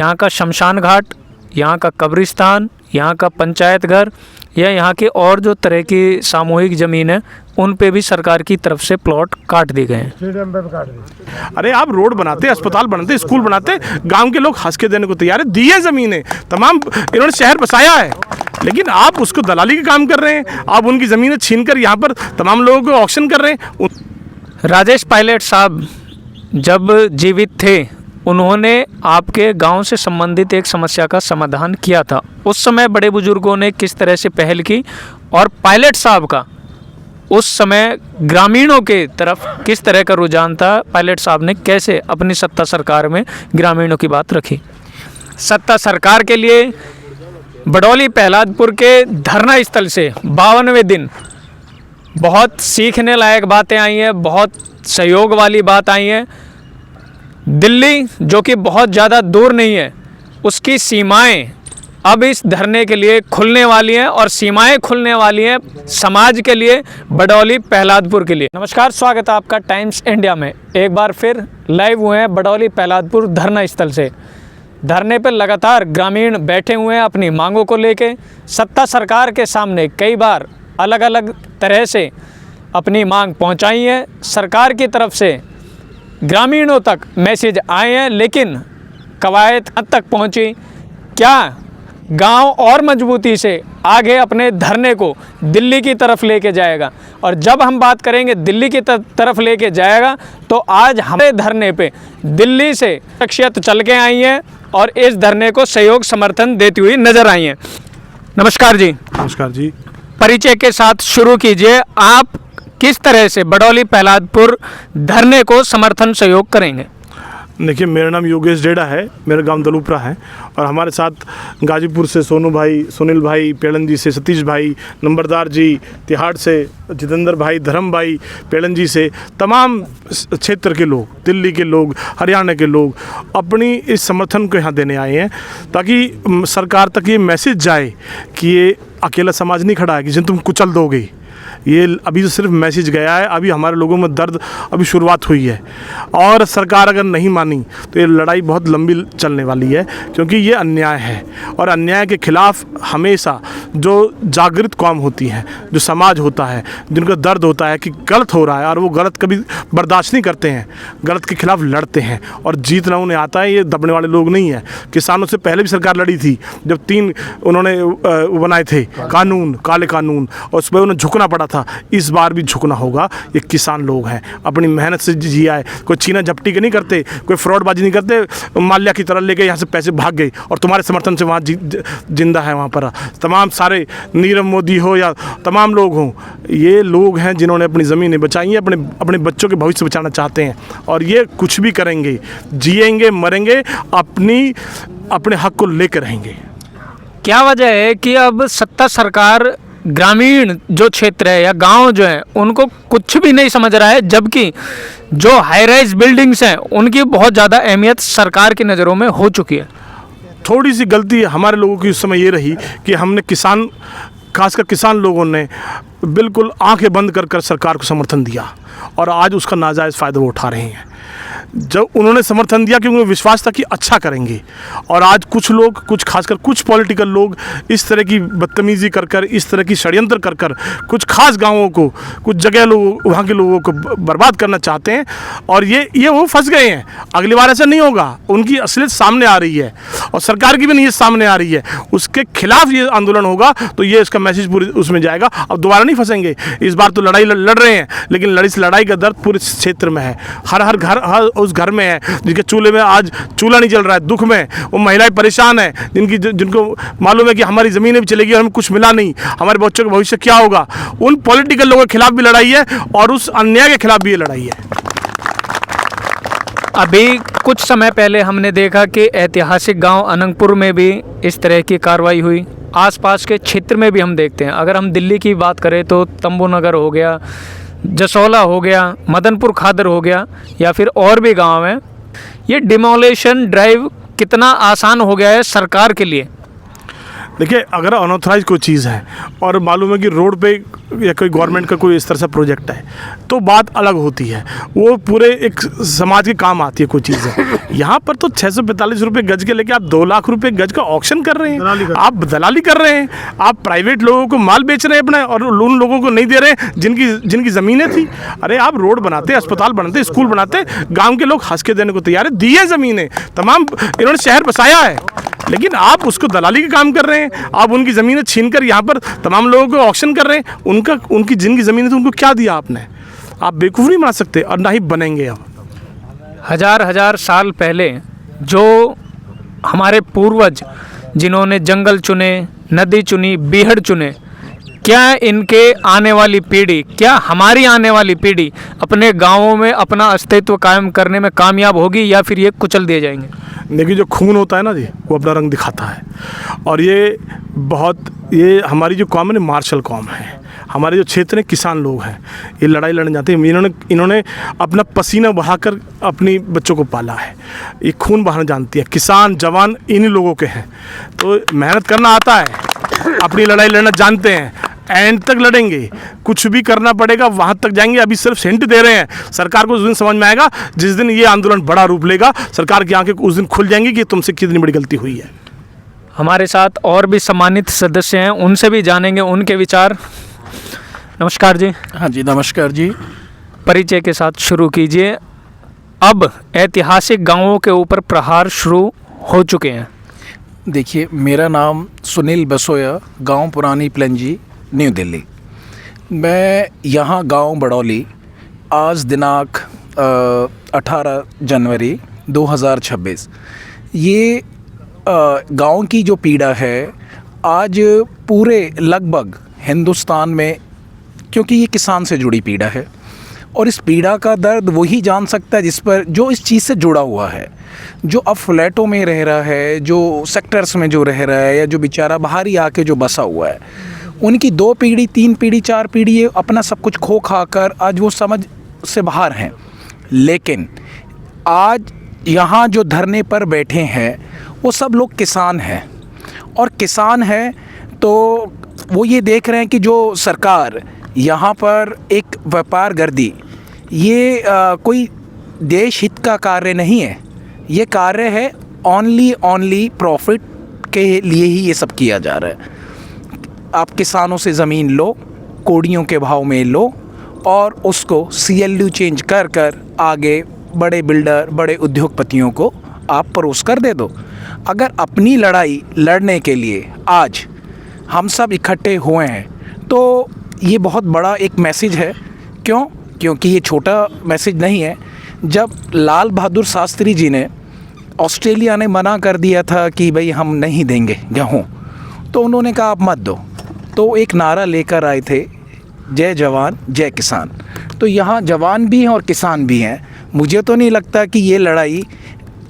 यहाँ का शमशान घाट, यहाँ का कब्रिस्तान, यहाँ का पंचायत घर या यहाँ के और जो तरह की सामूहिक ज़मीन है उन पे भी सरकार की तरफ से प्लॉट काट दिए गए हैं। अरे आप रोड बनाते, अस्पताल बनाते, स्कूल बनाते, गांव के लोग हंस के देने को तैयार है। दी है ज़मीनें, तमाम इन्होंने शहर बसाया है, लेकिन आप उसको दलाली का काम कर रहे हैं। आप उनकी ज़मीनें छीन कर यहाँ पर तमाम लोगों को ऑक्शन कर रहे हैं। राजेश पायलट साहब जब जीवित थे उन्होंने आपके गांव से संबंधित एक समस्या का समाधान किया था। उस समय बड़े बुजुर्गों ने किस तरह से पहल की और पायलट साहब का उस समय ग्रामीणों के तरफ किस तरह का रुझान था, पायलट साहब ने कैसे अपनी सत्ता सरकार में ग्रामीणों की बात रखी। सत्ता सरकार के लिए बडौली प्रहलादपुर के धरना स्थल से 52वें दिन बहुत सीखने लायक बातें आई हैं, बहुत सहयोग वाली बात आई है। दिल्ली जो कि बहुत ज़्यादा दूर नहीं है, उसकी सीमाएं अब इस धरने के लिए खुलने वाली हैं और सीमाएं खुलने वाली हैं समाज के लिए, बडौली प्रहलादपुर के लिए। नमस्कार, स्वागत है आपका टाइम्स इंडिया में। एक बार फिर लाइव हुए हैं बडौली प्रहलादपुर धरना स्थल से। धरने पर लगातार ग्रामीण बैठे हुए हैं अपनी मांगों को लेके। सत्ता सरकार के सामने कई बार अलग अलग तरह से अपनी मांग पहुंचाई है। सरकार की तरफ से ग्रामीणों तक मैसेज आए हैं, लेकिन कवायद तक पहुंची। क्या गांव और मजबूती से आगे अपने धरने को दिल्ली की तरफ लेके जाएगा? और जब हम बात करेंगे दिल्ली की तरफ लेके जाएगा, तो आज हमारे धरने पे दिल्ली से शख्सियत चल के आई हैं और इस धरने को सहयोग समर्थन देती हुई नजर आई हैं। नमस्कार जी। नमस्कार जी। परिचय के साथ शुरू कीजिए। आप किस तरह से बडौली प्रहलादपुर धरने को समर्थन सहयोग करेंगे? देखिए, मेरा नाम योगेश डेड़ा है, मेरा गांव दलूपरा है और हमारे साथ गाजीपुर से सोनू भाई, सुनील भाई, पेड़न जी से सतीश भाई, नंबरदार जी, तिहाड़ से जितेंद्र भाई, धर्म भाई, पेड़न जी से तमाम क्षेत्र के लोग, दिल्ली के लोग, हरियाणा के लोग अपनी इस समर्थन को यहाँ देने आए हैं, ताकि सरकार तक ये मैसेज जाए कि ये अकेला समाज नहीं खड़ा है कि जिन तुम कुचल दोगे। ये अभी तो सिर्फ मैसेज गया है, अभी हमारे लोगों में दर्द अभी शुरुआत हुई है और सरकार अगर नहीं मानी तो ये लड़ाई बहुत लंबी चलने वाली है, क्योंकि ये अन्याय है और अन्याय के खिलाफ हमेशा जो जागृत कौम होती है, जो समाज होता है, जिनका दर्द होता है कि गलत हो रहा है और वो गलत कभी बर्दाश्त नहीं करते हैं, गलत के खिलाफ लड़ते हैं और जीतना उन्हें आता है। ये दबने वाले लोग नहीं हैं। किसानों से पहले भी सरकार लड़ी थी, जब 3 उन्होंने बनाए थे कानून, काले कानून, और उस पर उन्हें झुकना पड़ा था। इस बार भी झुकना होगा। ये किसान लोग हैं, अपनी मेहनत से जिया है, कोई छीना झपटी के नहीं करते, कोई फ्रॉडबाजी नहीं करते। माल्या की तरह लेके यहाँ से पैसे भाग गए और तुम्हारे समर्थन से वहाँ जिंदा है। वहाँ पर तमाम सारे नीरव मोदी हो या तमाम लोग हों, ये लोग हैं जिन्होंने अपनी ज़मीनें बचाई हैं, अपने बच्चों के भविष्य बचाना चाहते हैं और ये कुछ भी करेंगे, जिएंगे, मरेंगे, अपने हक को लेकर रहेंगे। क्या वजह है कि अब सत्ता सरकार ग्रामीण जो क्षेत्र है या गांव जो है उनको कुछ भी नहीं समझ रहा है, जबकि जो हाई राइज बिल्डिंग्स हैं उनकी बहुत ज़्यादा अहमियत सरकार की नज़रों में हो चुकी है? थोड़ी सी गलती हमारे लोगों की उस समय ये रही कि हमने खासकर किसान लोगों ने बिल्कुल आंखें बंद कर सरकार को समर्थन दिया और आज उसका नाजायज़ फ़ायदा वो उठा रहे हैं। जब उन्होंने समर्थन दिया क्योंकि उन्हें विश्वास था कि अच्छा करेंगे, और आज कुछ लोग, खासकर कुछ पॉलिटिकल लोग इस तरह की बदतमीज़ी कर इस तरह की षड्यंत्र कर कुछ खास गांवों को, कुछ जगह लोग, वहाँ के लोगों को बर्बाद करना चाहते हैं और ये वो फंस गए हैं। अगली बार ऐसा नहीं होगा। उनकी असलियत सामने आ रही है और सरकार की भी नीयत सामने आ रही है। उसके खिलाफ ये आंदोलन होगा तो ये इसका मैसेज पूरे उसमें जाएगा। अब दोबारा नहीं फंसेंगे। इस बार तो लड़ाई लड़ रहे हैं, लेकिन लड़ाई का दर्द पूरे क्षेत्र में है। हर घर, हर उस घर में है जिनके चूल्हे में आज चूल्हा नहीं जल रहा है, दुख में वो महिलाएं परेशान है, जिनको मालूम है कि हमारी ज़मीनें भी चलेगी और हमें कुछ मिला नहीं, हमारे बच्चों का भविष्य क्या होगा। उन पॉलिटिकल लोगों के खिलाफ भी लड़ाई है और उस अन्याय के खिलाफ भी ये लड़ाई है। अभी कुछ समय पहले हमने देखा कि ऐतिहासिक गांव अनंगपुर में भी इस तरह की कार्रवाई हुई। आसपास के क्षेत्र में भी हम देखते हैं। अगर हम दिल्ली की बात करें तो तंबू नगर हो गया, जसोला हो गया, मदनपुर खादर हो गया या फिर और भी गांव हैं। ये डिमोलेशन ड्राइव कितना आसान हो गया है सरकार के लिए? देखिए, अगर अनऑथराइज कोई चीज़ है और मालूम है कि रोड पे या कोई गवर्नमेंट का कोई इस तरह से प्रोजेक्ट है तो बात अलग होती है, वो पूरे एक समाज के काम आती है कोई चीज़ है। यहाँ पर तो 645 रुपये गज के लेके आप 2 लाख रुपए गज का ऑक्शन कर रहे हैं, आप दलाली कर रहे हैं, आप प्राइवेट लोगों को माल बेच रहे हैं अपना, और उन लोगों को नहीं दे रहे हैं जिनकी ज़मीनें थी। अरे आप रोड बनाते, अस्पताल बनाते, स्कूल बनाते, गाँव के लोग हंस के देने को तैयार है, दिए ज़मीनें तमाम, इन्होंने शहर बसाया है, लेकिन आप उसको दलाली का काम कर रहे हैं। आप उनकी ज़मीनें छीन कर यहाँ पर तमाम लोगों को ऑक्शन कर रहे हैं। उनकी जिनकी ज़मीनें थी उनको क्या दिया आपने? आप बेवकूफ़ नहीं बना सकते और ना ही बनेंगे। अब हजार साल पहले जो हमारे पूर्वज जिन्होंने जंगल चुने, नदी चुनी, बीहड़ चुने, क्या इनके आने वाली पीढ़ी, क्या हमारी आने वाली पीढ़ी अपने गाँवों में अपना अस्तित्व कायम करने में कामयाब होगी या फिर ये कुचल दिए जाएंगे? देखिए, जो खून होता है ना जी, वो अपना रंग दिखाता है। और ये हमारी जो कौम है ना, मार्शल कौम है। हमारे जो क्षेत्र में किसान लोग हैं, ये लड़ाई लड़ने जाते हैं। इन्होंने अपना पसीना बहाकर अपनी बच्चों को पाला है। ये खून बहाना जानती है। किसान जवान इन्हीं लोगों के हैं। तो मेहनत करना आता है, अपनी लड़ाई लड़ना जानते हैं, एंड तक लड़ेंगे, कुछ भी करना पड़ेगा वहाँ तक जाएंगे। अभी सिर्फ सेंट दे रहे हैं। सरकार को उस दिन समझ में आएगा जिस दिन ये आंदोलन बड़ा रूप लेगा, सरकार की आंखें उस दिन खुल जाएंगी कि तुमसे कितनी बड़ी गलती हुई है। हमारे साथ और भी सम्मानित सदस्य हैं, उनसे भी जानेंगे उनके विचार। नमस्कार जी। हाँ जी, नमस्कार जी। परिचय के साथ शुरू कीजिए। अब ऐतिहासिक गांवों के ऊपर प्रहार शुरू हो चुके हैं। देखिए, मेरा नाम सुनील बसोया, गांव पुरानी प्लंजी, न्यू दिल्ली। मैं यहाँ गांव बड़ौली आज दिनांक 18 जनवरी 2026, ये गांव की जो पीड़ा है आज पूरे लगभग हिंदुस्तान में, क्योंकि ये किसान से जुड़ी पीड़ा है और इस पीड़ा का दर्द वही जान सकता है जो इस चीज़ से जुड़ा हुआ है, जो अब फ्लैटों में रह रहा है, जो सेक्टर्स में जो रह रहा है, या जो बेचारा बाहर ही आके जो बसा हुआ है। उनकी 2 पीढ़ी, 3 पीढ़ी, 4 पीढ़ी ये अपना सब कुछ खो खा कर आज वो समझ से बाहर हैं। लेकिन आज यहाँ जो धरने पर बैठे हैं वो सब लोग किसान हैं, और किसान हैं तो वो ये देख रहे हैं कि जो सरकार यहाँ पर एक व्यापार गर्दी, ये कोई देश हित का कार्य नहीं है। ये कार्य है ओनली प्रॉफिट के लिए ही ये सब किया जा रहा है। आप किसानों से ज़मीन लो, कोड़ियों के भाव में लो, और उसको CLU चेंज कर आगे बड़े बिल्डर, बड़े उद्योगपतियों को आप परोस कर दे दो। अगर अपनी लड़ाई लड़ने के लिए आज हम सब इकट्ठे हुए हैं तो ये बहुत बड़ा एक मैसेज है। क्योंकि ये छोटा मैसेज नहीं है। जब लाल बहादुर शास्त्री जी ने, ऑस्ट्रेलिया ने मना कर दिया था कि भाई हम नहीं देंगे गेहूँ, तो उन्होंने कहा आप मत दो, तो एक नारा लेकर आए थे, जय जवान जय किसान। तो यहाँ जवान भी हैं और किसान भी हैं। मुझे तो नहीं लगता कि ये लड़ाई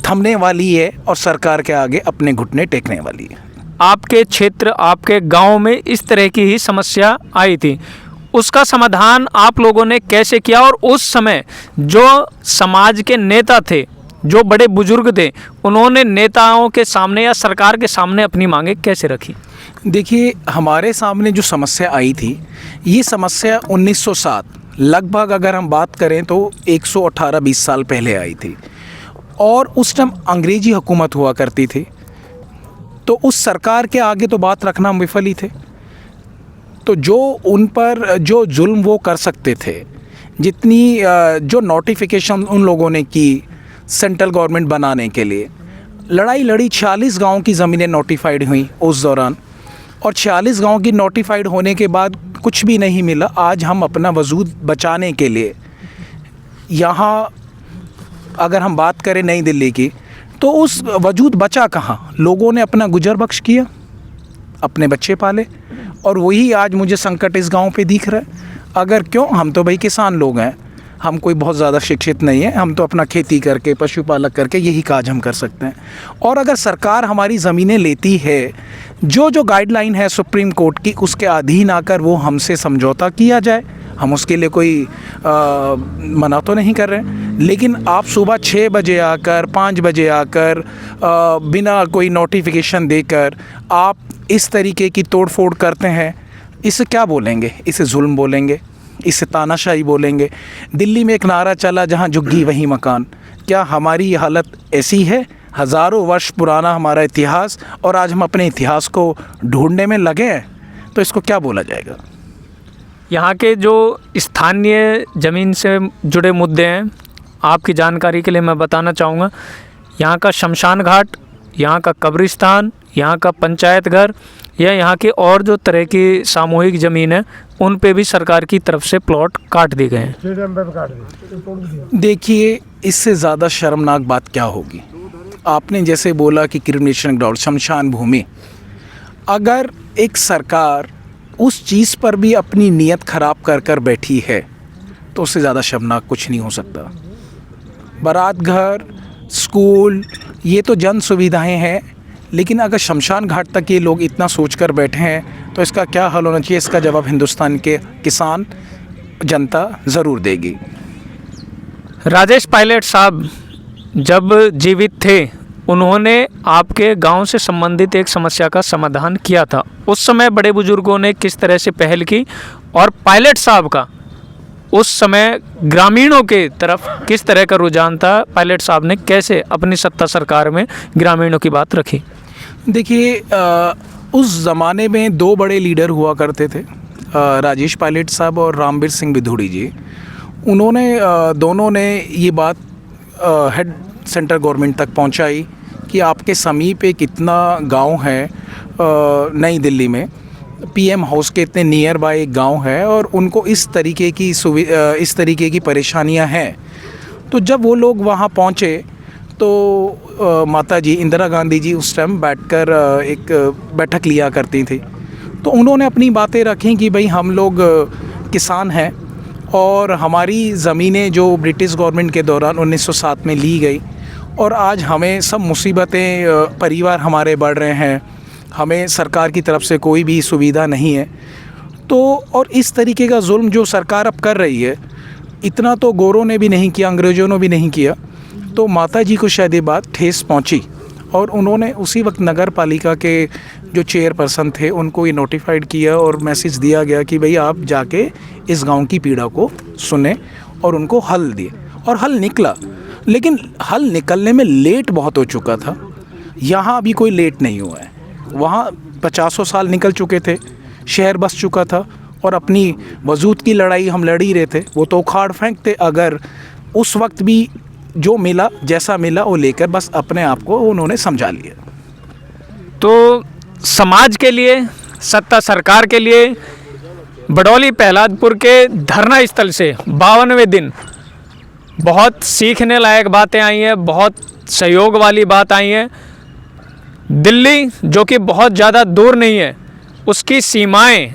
थमने वाली है और सरकार के आगे अपने घुटने टेकने वाली है। आपके क्षेत्र, आपके गांव में इस तरह की ही समस्या आई थी, उसका समाधान आप लोगों ने कैसे किया? और उस समय जो समाज के नेता थे, जो बड़े बुजुर्ग थे, उन्होंने नेताओं के सामने या सरकार के सामने अपनी मांगें कैसे रखी? देखिए, हमारे सामने जो समस्या आई थी, ये समस्या 1907 लगभग अगर हम बात करें तो 118-20 साल पहले आई थी, और उस टाइम अंग्रेजी हुकूमत हुआ करती थी। तो उस सरकार के आगे तो बात रखना हम विफल ही थे। तो जो उन पर जो जुल्म वो कर सकते थे, जितनी जो नोटिफिकेशन उन लोगों ने की सेंट्रल गवर्नमेंट बनाने के लिए, लड़ाई लड़ी, 46 गाँव की ज़मीनें नोटिफाइड हुई उस दौरान, और 46 गाँव की नोटिफाइड होने के बाद कुछ भी नहीं मिला। आज हम अपना वजूद बचाने के लिए यहाँ अगर हम बात करें नई दिल्ली की, तो उस वजूद बचा कहाँ? लोगों ने अपना गुजर बख्श किया, अपने बच्चे पाले, और वही आज मुझे संकट इस गांव पे दिख रहा है। अगर क्यों, हम तो भाई किसान लोग हैं, हम कोई बहुत ज़्यादा शिक्षित नहीं है, हम तो अपना खेती करके, पशुपालक करके यही काज हम कर सकते हैं। और अगर सरकार हमारी ज़मीनें लेती है, जो गाइडलाइन है सुप्रीम कोर्ट की, उसके अधीन आकर वो हमसे समझौता किया जाए, हम उसके लिए कोई मना तो नहीं कर रहे हैं। लेकिन आप सुबह 6 बजे आकर 5 बजे आकर बिना कोई नोटिफिकेशन देकर आप इस तरीके की तोड़फोड़ करते हैं, इसे क्या बोलेंगे? इसे जुल्म बोलेंगे, इसे तानाशाही बोलेंगे। दिल्ली में एक नारा चला, जहाँ झुग्गी वहीं मकान। क्या हमारी हालत ऐसी है? हज़ारों वर्ष पुराना हमारा इतिहास, और आज हम अपने इतिहास को ढूंढने में लगे हैं, तो इसको क्या बोला जाएगा? यहाँ के जो स्थानीय ज़मीन से जुड़े मुद्दे हैं, आपकी जानकारी के लिए मैं बताना चाहूँगा, यहाँ का शमशान घाट, यहाँ का कब्रिस्तान, यहाँ का पंचायत घर या यहाँ की और जो तरह की सामूहिक ज़मीन है, उन पे भी सरकार की तरफ से प्लॉट काट दिए गए हैं। देखिए, इससे ज़्यादा शर्मनाक बात क्या होगी? आपने जैसे बोला कि क्रिमिनेशन ग्राउंड, शमशान भूमि, अगर एक सरकार उस चीज़ पर भी अपनी नीयत ख़राब कर कर बैठी है, तो उससे ज़्यादा शर्मनाक कुछ नहीं हो सकता। बारात घर, स्कूल, ये तो जन सुविधाएं हैं, लेकिन अगर शमशान घाट तक ये लोग इतना सोच कर बैठे हैं, तो इसका क्या हल होना चाहिए? इसका जवाब हिंदुस्तान के किसान, जनता ज़रूर देगी। राजेश पायलट साहब जब जीवित थे, उन्होंने आपके गांव से संबंधित एक समस्या का समाधान किया था। उस समय बड़े बुजुर्गों ने किस तरह से पहल की, और पायलट साहब का उस समय ग्रामीणों के तरफ किस तरह का रुझान था? पायलट साहब ने कैसे अपनी सत्ता सरकार में ग्रामीणों की बात रखी? देखिए, उस ज़माने में 2 बड़े लीडर हुआ करते थे, राजेश पायलट साहब और रामबीर सिंह बिधूड़ी जी। उन्होंने दोनों ने ये बात हेड सेंट्रल गवर्नमेंट तक पहुंचाई कि आपके समीप एक इतना गांव है नई दिल्ली में, पीएम हाउस के इतने नियर बाय एक गांव है, और उनको इस तरीके की परेशानियां हैं। तो जब वो लोग वहां पहुंचे, तो माता जी इंदिरा गांधी जी उस टाइम बैठकर एक बैठक लिया करती थी। तो उन्होंने अपनी बातें रखी कि भाई, हम लोग किसान हैं, और हमारी ज़मीनें जो ब्रिटिश गवर्नमेंट के दौरान 1907 में ली गई, और आज हमें सब मुसीबतें, परिवार हमारे बढ़ रहे हैं, हमें सरकार की तरफ से कोई भी सुविधा नहीं है। तो और इस तरीके का जुल्म जो सरकार अब कर रही है, इतना तो गोरों ने भी नहीं किया, अंग्रेज़ों ने भी नहीं किया। तो माता जी को शायद ये बात ठेस पहुंची, और उन्होंने उसी वक्त नगर पालिका के जो चेयरपर्सन थे, उनको ये नोटिफाइड किया और मैसेज दिया गया कि भाई, आप जाके इस गांव की पीड़ा को सुने और उनको हल दिए। और हल निकला, लेकिन हल निकलने में लेट बहुत हो चुका था। यहाँ अभी कोई लेट नहीं हुआ है, वहाँ 50 साल निकल चुके थे, शहर बस चुका था, और अपनी वजूद की लड़ाई हम लड़ ही रहे थे। वो तो उखाड़ फेंक थे। अगर उस वक्त भी जो मिला, जैसा मिला, वो लेकर बस अपने आप को उन्होंने समझा लिया। तो समाज के लिए, सत्ता सरकार के लिए बडौली प्रहलादपुर के धरना स्थल से 52वें दिन बहुत सीखने लायक बातें आई हैं, बहुत सहयोग वाली बात आई है। दिल्ली, जो कि बहुत ज़्यादा दूर नहीं है, उसकी सीमाएं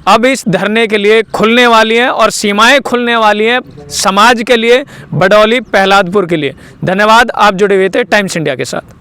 अब इस धरने के लिए खुलने वाली हैं, और सीमाएं खुलने वाली हैं समाज के लिए, बडौली प्रहलादपुर के लिए। धन्यवाद, आप जुड़े हुए थे टाइम्स इंडिया के साथ।